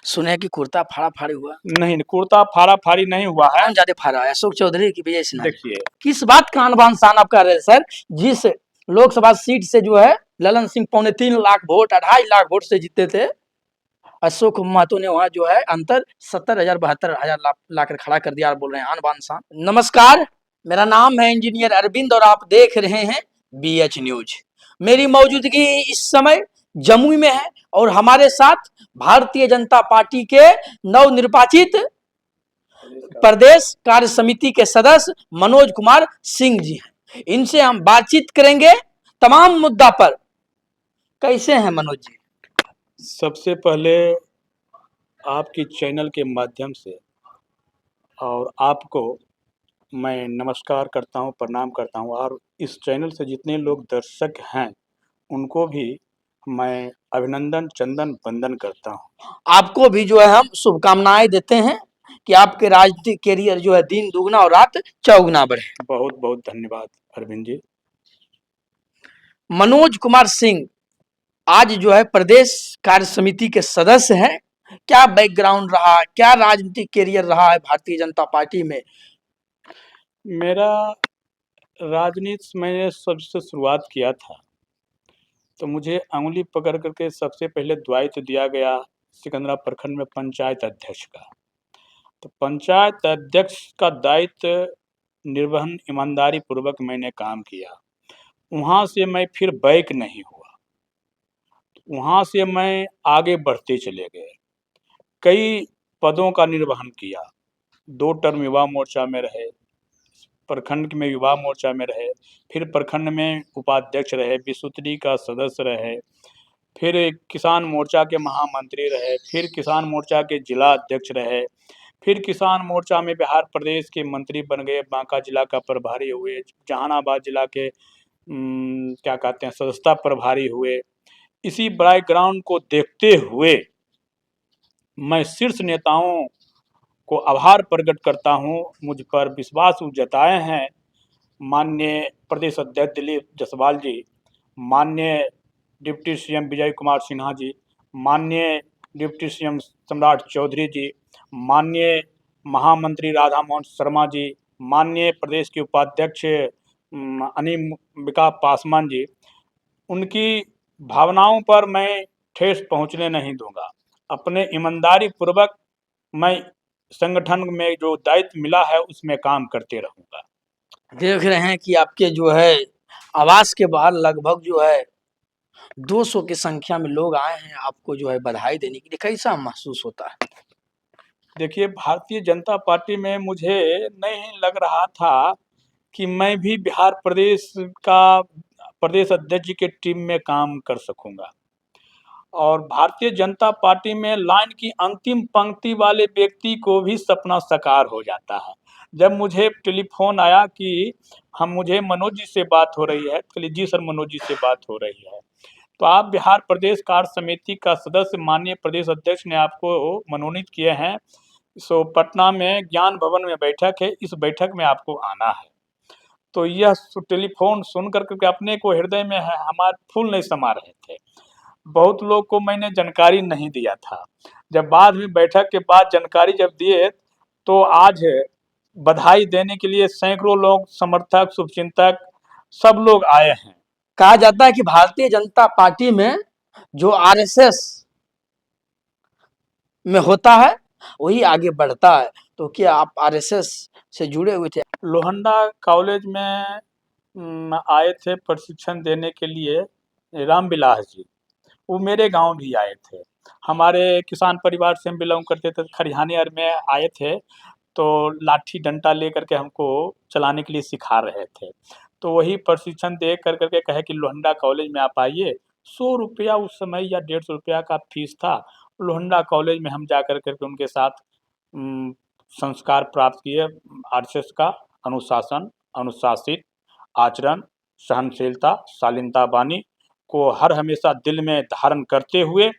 सुने कि कुर्ता फाड़ा फाड़ी हुआ। नहीं, कुर्ता फाड़ा फाड़ी नहीं हुआ है। कौन ज्यादा फाड़ा है, अशोक चौधरी की विजय सिन्हा? देखिए, किस बात का आन शान आप कर रहे हैं सर? जिस लोकसभा सीट से जो है ललन सिंह 3.25 लाख वोट 2.5 लाख वोट से जीते थे, अशोक महतो ने वहां जो है अंतर 70,000 72,000 लाकर खड़ा कर दिया और बोल रहे हैं आन बान शान। नमस्कार, मेरा नाम है इंजीनियर अरविंद और आप देख रहे हैं BH न्यूज। मेरी मौजूदगी इस समय जमुई में है और हमारे साथ भारतीय जनता पार्टी के नवनिर्वाचित प्रदेश कार्य समिति के सदस्य मनोज कुमार सिंह जी हैं। इनसे हम बातचीत करेंगे तमाम मुद्दा पर। कैसे हैं मनोज जी? सबसे पहले आपकी चैनल के माध्यम से और आपको मैं नमस्कार करता हूं, प्रणाम करता हूं, और इस चैनल से जितने लोग दर्शक हैं उनको भी मैं अभिनंदन चंदन वंदन करता हूं। आपको भी जो है हम शुभकामनाएं देते हैं कि आपके राजनीतिक कैरियर जो है दिन दुगना और रात चौगुना बढ़े। बहुत बहुत धन्यवाद अरविंद जी। मनोज कुमार सिंह आज जो है प्रदेश कार्य समिति के सदस्य हैं। क्या बैकग्राउंड रहा, क्या राजनीतिक कैरियर रहा है भारतीय जनता पार्टी में? मेरा राजनीति से मैंने सबसे शुरुआत किया था तो मुझे अंगुली पकड़ करके सबसे पहले दायित्व दिया गया सिकंदरा प्रखंड में पंचायत अध्यक्ष का। तो पंचायत अध्यक्ष का दायित्व निर्वहन ईमानदारी पूर्वक मैंने काम किया। वहाँ से मैं फिर बैक नहीं हुआ, वहाँ से मैं आगे बढ़ते चले गए। कई पदों का निर्वहन किया, 2 टर्म युवा मोर्चा में रहे, प्रखंड में युवा मोर्चा में रहे, फिर प्रखंड में उपाध्यक्ष रहे, विसूत्री का सदस्य रहे, फिर किसान मोर्चा के महामंत्री रहे, फिर किसान मोर्चा के जिला अध्यक्ष रहे, फिर किसान मोर्चा में बिहार प्रदेश के मंत्री बन गए, बांका जिला का प्रभारी हुए, जहानाबाद जिला के क्या कहते हैं सदस्यता प्रभारी हुए। इसी बैकग्राउंड को देखते हुए मैं शीर्ष नेताओं को आभार प्रकट करता हूं, मुझ पर विश्वास जताए हैं माननीय प्रदेश अध्यक्ष दिलीप जायसवाल जी, माननीय डिप्टी CM विजय कुमार सिन्हा जी, माननीय डिप्टी CM सम्राट चौधरी जी, माननीय महामंत्री राधा मोहन शर्मा जी, माननीय प्रदेश के उपाध्यक्ष अनिमिका पासवान जी। उनकी भावनाओं पर मैं ठेस पहुंचने नहीं दूंगा। अपने ईमानदारी पूर्वक मैं संगठन में जो दायित्व मिला है उसमें काम करते रहूंगा। देख रहे हैं कि आपके जो है आवास के बाहर लगभग जो है 200 की संख्या में लोग आए हैं आपको जो है बधाई देने के लिए। कैसा महसूस होता है? देखिए, भारतीय जनता पार्टी में मुझे नहीं लग रहा था कि मैं भी बिहार प्रदेश का प्रदेश अध्यक्ष जी के टीम में काम कर सकूंगा, और भारतीय जनता पार्टी में लाइन की अंतिम पंक्ति वाले व्यक्ति को भी सपना साकार हो जाता है। जब मुझे टेलीफोन आया कि मुझे मनोज जी से बात हो रही है, तो जी सर मनोज जी से बात हो रही है, तो आप बिहार प्रदेश कार्य समिति का सदस्य माननीय प्रदेश अध्यक्ष ने आपको मनोनीत किए हैं, सो पटना में ज्ञान भवन में बैठक है, इस बैठक में आपको आना है। तो यह टेलीफोन सुन करके अपने को हृदय में है हमारे फूल नहीं समा रहे थे। बहुत लोग को मैंने जानकारी नहीं दिया था, जब बाद में बैठक के बाद जानकारी जब दिए तो आज बधाई देने के लिए सैकड़ों लोग, समर्थक, शुभचिंतक सब लोग आए हैं। कहा जाता है कि भारतीय जनता पार्टी में जो RSS में होता है वही आगे बढ़ता है। तो क्या आप RSS से जुड़े हुए थे? लोहंडा कॉलेज में आए थे प्रशिक्षण देने के लिए रामविलास जी, वो मेरे गांव भी आए थे। हमारे किसान परिवार से हम बिलोंग करते थे, खरिहाने में आए थे, तो लाठी डंडा लेकर के हमको चलाने के लिए सिखा रहे थे। तो वही प्रशिक्षण दे करके कहे कि लोहंडा कॉलेज में आप आइए। 100 रुपया उस समय या 150 रुपया का फीस था। लोहंडा कॉलेज में हम जा करके उनके साथ संस्कार प्राप्त किए, RSS का अनुशासन, अनुशासित आचरण, सहनशीलता, शालीनता वाणी को हर हमेशा दिल में धारण करते हुए,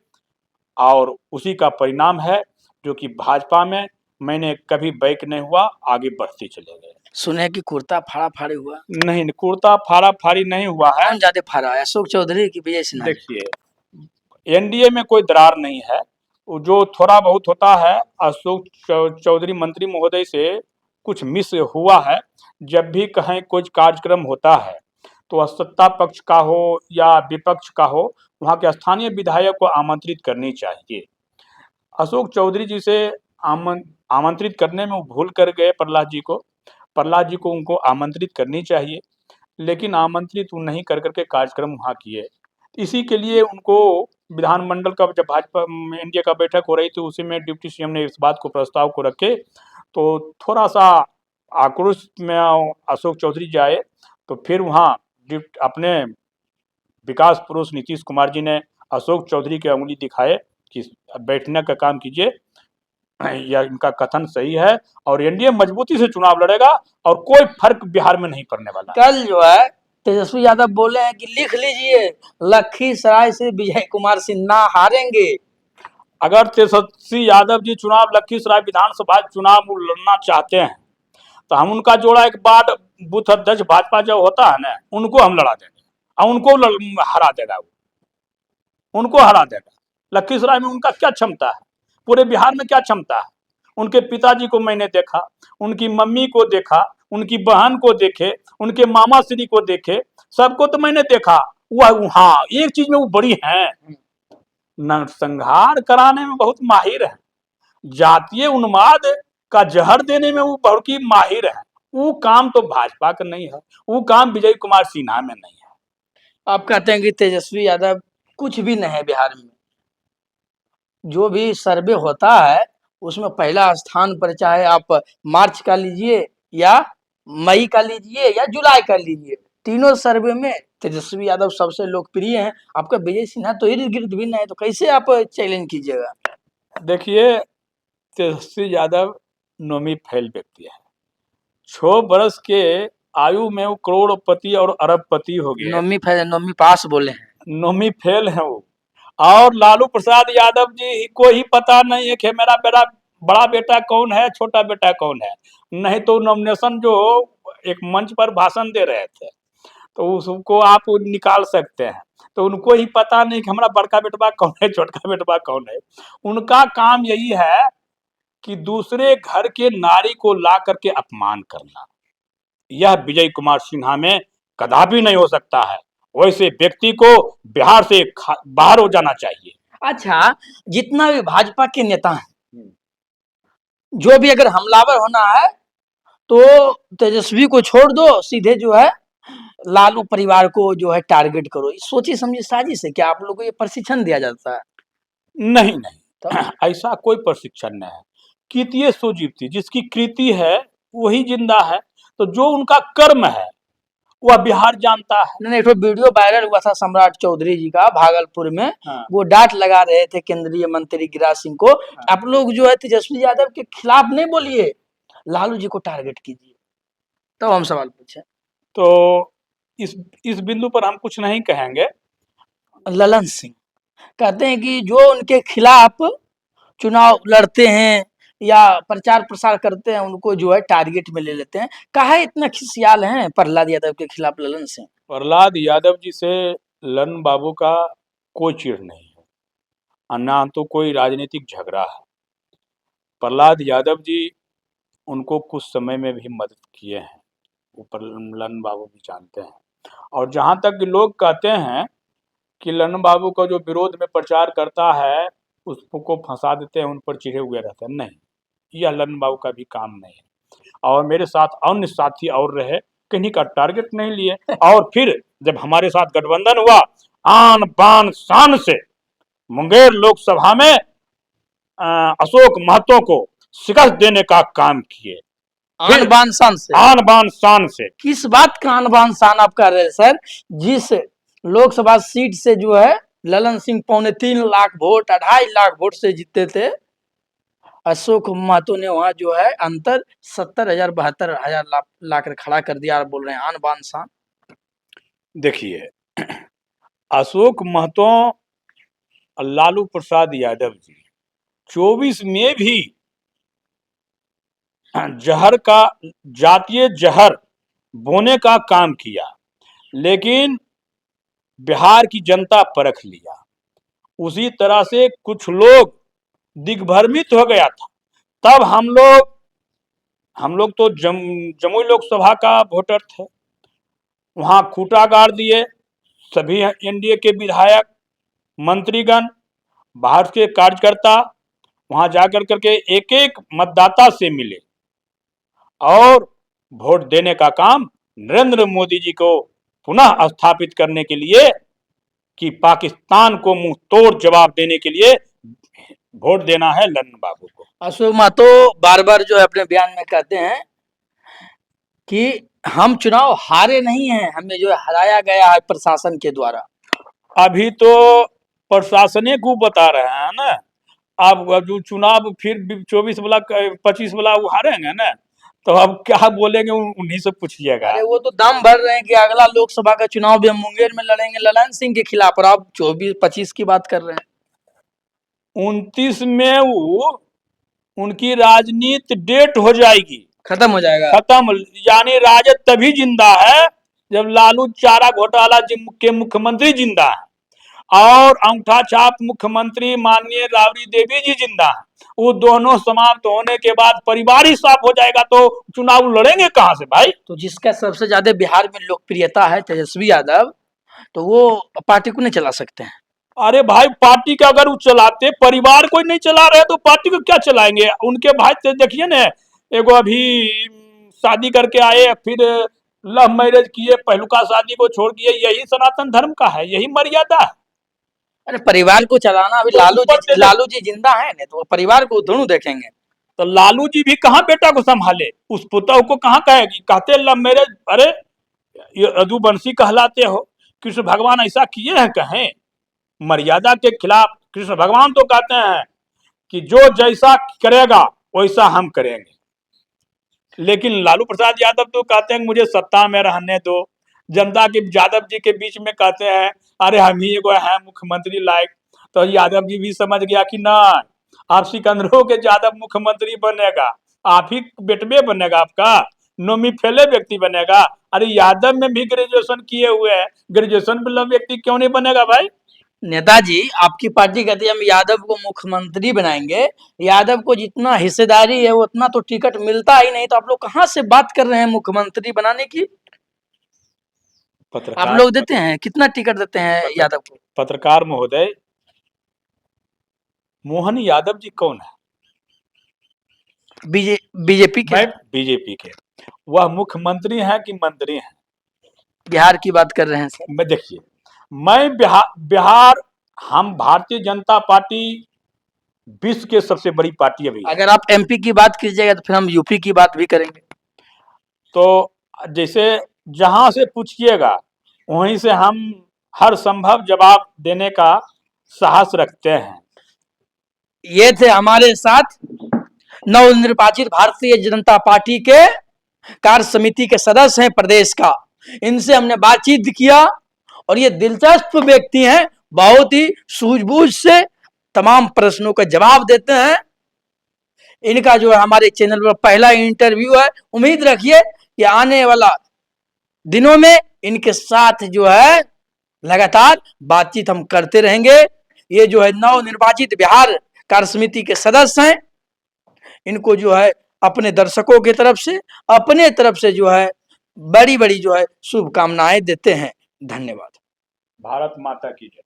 और उसी का परिणाम है जो कि भाजपा में मैंने कभी बैक नहीं हुआ, आगे बढ़ते चले गए। सुने कि कुर्ता फाड़ा फाड़ी हुआ। नहीं, कुर्ता फाड़ा फाड़ी नहीं हुआ है। कौन ज्यादा फाड़ा है, अशोक चौधरी की विजय सिन्हा? देखिए, NDA में कोई दरार नहीं है, जो थोड़ा बहुत होता है अशोक चौधरी मंत्री महोदय से कुछ मिस हुआ है। जब भी कहीं कोई कार्यक्रम होता है तो सत्ता पक्ष का हो या विपक्ष का हो, वहाँ के स्थानीय विधायक को आमंत्रित करनी चाहिए। अशोक चौधरी जी से आमंत्रित करने में वो भूल कर गए प्रहलाद जी को। प्रहलाद जी को उनको आमंत्रित करनी चाहिए, लेकिन आमंत्रित वो नहीं कर करके कार्यक्रम वहाँ किए। इसी के लिए उनको विधानमंडल का जब भाजपा एनडीए का बैठक हो रही थी, उसी में डिप्टी सीएम ने इस बात को प्रस्ताव को रखे तो थोड़ा सा आक्रोश में अशोक चौधरी जी आए। तो फिर वहाँ अपने विकास पुरुष नीतीश कुमार जी ने अशोक चौधरी की उंगली दिखाए कि बैठने का काम कीजिए, या इनका कथन सही है और एनडीए मजबूती से चुनाव लड़ेगा और कोई फर्क बिहार में नहीं पड़ने वाला। कल जो है तेजस्वी यादव बोले हैं कि लिख लीजिए, लखीसराय से विजय कुमार सिन्हा हारेंगे। अगर तेजस्वी यादव जी चुनाव लखीसराय विधानसभा चुनाव लड़ना चाहते हैं तो हम उनका जोड़ा एक बार बूथ अध्यक्ष भाजपा जो होता है ना, उनको हम लड़ा देंगे और उनको हरा देगा, वो उनको हरा देगा। लखीसराय में उनका क्या क्षमता है, पूरे बिहार में क्या क्षमता है? उनके पिताजी को मैंने देखा, उनकी मम्मी को देखा, उनकी बहन को देखे, उनके मामा श्री को देखे, सबको तो मैंने देखा। वह हाँ, एक चीज में वो बड़ी हैं, नरसंहार कराने में बहुत माहिर है, जातीय उन्माद का जहर देने में वो बहुत ही माहिर है। वो काम तो भाजपा का नहीं है, वो काम विजय कुमार सिन्हा में नहीं है। आप कहते हैं कि तेजस्वी यादव कुछ भी नहीं है बिहार में। जो भी सर्वे होता है उसमें पहला स्थान पर, चाहे आप मार्च का लीजिए या मई का लीजिए या जुलाई का लीजिए, तीनों सर्वे में तेजस्वी यादव सबसे लोकप्रिय हैं। आपका विजय सिन्हा तो इर्द गिर्द भी नहीं है, तो कैसे आप चैलेंज कीजिएगा? देखिए, तेजस्वी यादव नोमी फैल व्यक्ति है। 6 बरस के आयु में वो करोड़पति और अरबपति हो गए। नोमी पास बोले हैं। नोमी फेल है वो। और लालू प्रसाद यादव जी को ही पता नहीं है कि मेरा बेटा बड़ा बेटा कौन है, छोटा बेटा कौन है। नहीं तो नॉमिनेशन जो एक मंच पर भाषण दे रहे थे तो उसको आप निकाल सकते हैं, तो उनको ही पता नहीं कि हमारा बड़का बेटवा कौन है, छोटका बेटवा कौन है। उनका काम यही है कि दूसरे घर के नारी को ला करके अपमान करना। यह विजय कुमार सिन्हा में कदापि नहीं हो सकता है। वैसे व्यक्ति को बिहार से बाहर हो जाना चाहिए। अच्छा, जितना भी भाजपा के नेता हैं, जो भी अगर हमलावर होना है तो तेजस्वी को छोड़ दो, सीधे जो है लालू परिवार को जो है टारगेट करो। सोची समझी साजिश है क्या? आप लोगों को ये प्रशिक्षण दिया जाता है? नहीं नहीं, तो ऐसा कोई प्रशिक्षण नहीं है। कृतीय सुजीवती, जिसकी कृति है वही जिंदा है। तो जो उनका कर्म है वह बिहार जानता है। नहीं, एक वीडियो वायरल हुआ था सम्राट चौधरी जी का भागलपुर में। हाँ। वो डांट लगा रहे थे केंद्रीय मंत्री गिरिराज सिंह को। हाँ। आप लोग जो है तेजस्वी यादव के खिलाफ नहीं बोलिए, लालू जी को टारगेट कीजिए। तो हम सवाल पूछे तो इस बिंदु पर हम कुछ नहीं कहेंगे। ललन सिंह कहते हैं कि जो उनके खिलाफ चुनाव लड़ते हैं या प्रचार प्रसार करते हैं उनको जो है टारगेट में ले लेते हैं। काहे इतना खिसियाल हैं प्रहलाद यादव के खिलाफ ललन सिंह? प्रहलाद यादव जी से ललन बाबू का कोई चिढ़ नहीं है और ना तो कोई राजनीतिक झगड़ा है। प्रहलाद यादव जी उनको कुछ समय में भी मदद किए हैं, ऊपर ललन बाबू भी जानते हैं। और जहाँ तक लोग कहते हैं कि ललन बाबू का जो विरोध में प्रचार करता है उसको फंसा देते हैं, उन पर चिढ़े हुए रहते हैं, नहीं, यह ललन बाबू का भी काम नहीं है। और मेरे साथ अन्य साथी और रहे, किन्हीं का टारगेट नहीं लिए। और फिर जब हमारे साथ गठबंधन हुआ, आन बान शान से मुंगेर लोकसभा में अशोक महतो को शिकस्त देने का काम किए। आन बान शान से? आन बान शान से। किस बात का आन बान शान आप कर रहे हैं सर? जिस लोकसभा सीट से जो है ललन सिंह 3.25 लाख वोट, 2.5 लाख वोट से जीते थे, अशोक महतो ने वहां जो है अंतर 70,000 72,000 लाकर खड़ा कर दिया और बोल रहे हैं आन बान शान। देखिए, अशोक महतो और लालू प्रसाद यादव जी 24 में भी जहर का, जातीय जहर बोने का काम किया, लेकिन बिहार की जनता परख लिया। उसी तरह से कुछ लोग दिग्भ्रमित हो गया था। तब हम लोग तो जमुई लोकसभा का वोटर थे, वहां खूंटा गाड़ दिए। सभी एनडीए के विधायक, मंत्रीगण, बाहर के कार्यकर्ता वहां जाकर करके एक एक मतदाता से मिले और वोट देने का काम नरेंद्र मोदी जी को पुनः स्थापित करने के लिए, कि पाकिस्तान को मुंह तोड़ जवाब देने के लिए वोट देना है ललन बाबू को। अशोक महतो बार बार जो है अपने बयान में कहते हैं कि हम चुनाव हारे नहीं हैं, हमें जो है हराया गया है प्रशासन के द्वारा। अभी तो प्रशासने को बता रहे हैं ना। अब जो चुनाव फिर 24 वाला 25 वाला वो हारेंगे ना, तो अब क्या बोलेंगे उन्हीं से पूछिएगा। अरे वो तो दम भर रहे हैं कि अगला लोकसभा का चुनाव भी हम मुंगेर में लड़ेंगे ललन सिंह के खिलाफ, और आप 24-25 की बात कर रहे हैं। 29 में वो उनकी राजनीति डेट हो जाएगी, खत्म हो जाएगा। खत्म। यानी राजद तभी जिंदा है जब लालू चारा घोटाला के मुख्यमंत्री जिंदा है और अंगूठा छाप मुख्यमंत्री माननीय राबड़ी देवी जी जिंदा है। वो दोनों समाप्त होने के बाद परिवार ही साफ हो जाएगा, तो चुनाव लड़ेंगे कहां से भाई। तो जिसका सबसे ज्यादा बिहार में लोकप्रियता है तेजस्वी यादव, तो वो पार्टी को नहीं चला सकते हैं। अरे भाई पार्टी का अगर वो चलाते, परिवार कोई नहीं चला रहे तो पार्टी को क्या चलाएंगे। उनके भाई तो देखिए ना, एगो अभी शादी करके आए, फिर लव मैरिज किए, पहलुका शादी को छोड़ दिए। यही सनातन धर्म का है, यही मर्यादा है। अरे परिवार को चलाना, अभी लालू जी जिंदा है ना, तो परिवार को दोनों देखेंगे। तो लालू जी भी कहाँ बेटा को संभाले, उस पुतौ को कहाँ कहेगी। कहते लव मैरिज, अरे ये रघुवंशी कहलाते हो, कृष्ण भगवान ऐसा किए हैं कहें मर्यादा के खिलाफ। कृष्ण भगवान तो कहते हैं कि जो जैसा करेगा वैसा हम करेंगे, लेकिन लालू प्रसाद यादव तो कहते हैं मुझे सत्ता में रहने दो। जनता के यादव जी के बीच में कहते हैं अरे हम ही एगो है मुख्यमंत्री लायक। तो यादव जी भी समझ गया कि ना, आप सिकंदरों के यादव मुख्यमंत्री बनेगा, आप ही बेटवे बनेगा, आपका नोमी फेले व्यक्ति बनेगा। अरे यादव में भी ग्रेजुएशन किए हुए हैं, ग्रेजुएशन वाला व्यक्ति क्यों नहीं बनेगा भाई। नेताजी आपकी पार्टी कहती है हम यादव को मुख्यमंत्री बनाएंगे, यादव को जितना हिस्सेदारी है उतना तो टिकट मिलता ही नहीं, तो आप लोग कहां से बात कर रहे हैं मुख्यमंत्री बनाने की। आप लोग देते हैं, कितना टिकट देते हैं यादव को। पत्रकार महोदय, मोहन यादव जी कौन है। बीजेपी के। बीजेपी के। वह मुख्यमंत्री हैं कि मंत्री हैं। बिहार की बात कर रहे हैं सर। मैं देखिए, मैं बिहार हम भारतीय जनता पार्टी विश्व के सबसे बड़ी पार्टी है भैया। अगर आप एमपी की बात कीजिएगा तो फिर हम यूपी की बात भी करेंगे। तो जैसे जहां से पूछिएगा वहीं से हम हर संभव जवाब देने का साहस रखते हैं। ये थे हमारे साथ नवनिर्वाचित भारतीय जनता पार्टी के कार्य समिति के सदस्य हैं प्रदेश का। इनसे हमने बातचीत किया और ये दिलचस्प व्यक्ति हैं, बहुत ही सूझबूझ से तमाम प्रश्नों का जवाब देते हैं। इनका जो है हमारे चैनल पर पहला इंटरव्यू है। उम्मीद रखिए कि आने वाला दिनों में इनके साथ जो है लगातार बातचीत हम करते रहेंगे। ये जो है नवनिर्वाचित बिहार कार्य समिति के सदस्य हैं। इनको जो है अपने दर्शकों की तरफ से, अपने तरफ से जो है बड़ी बड़ी जो है शुभकामनाएं देते हैं। धन्यवाद। भारत माता की जय।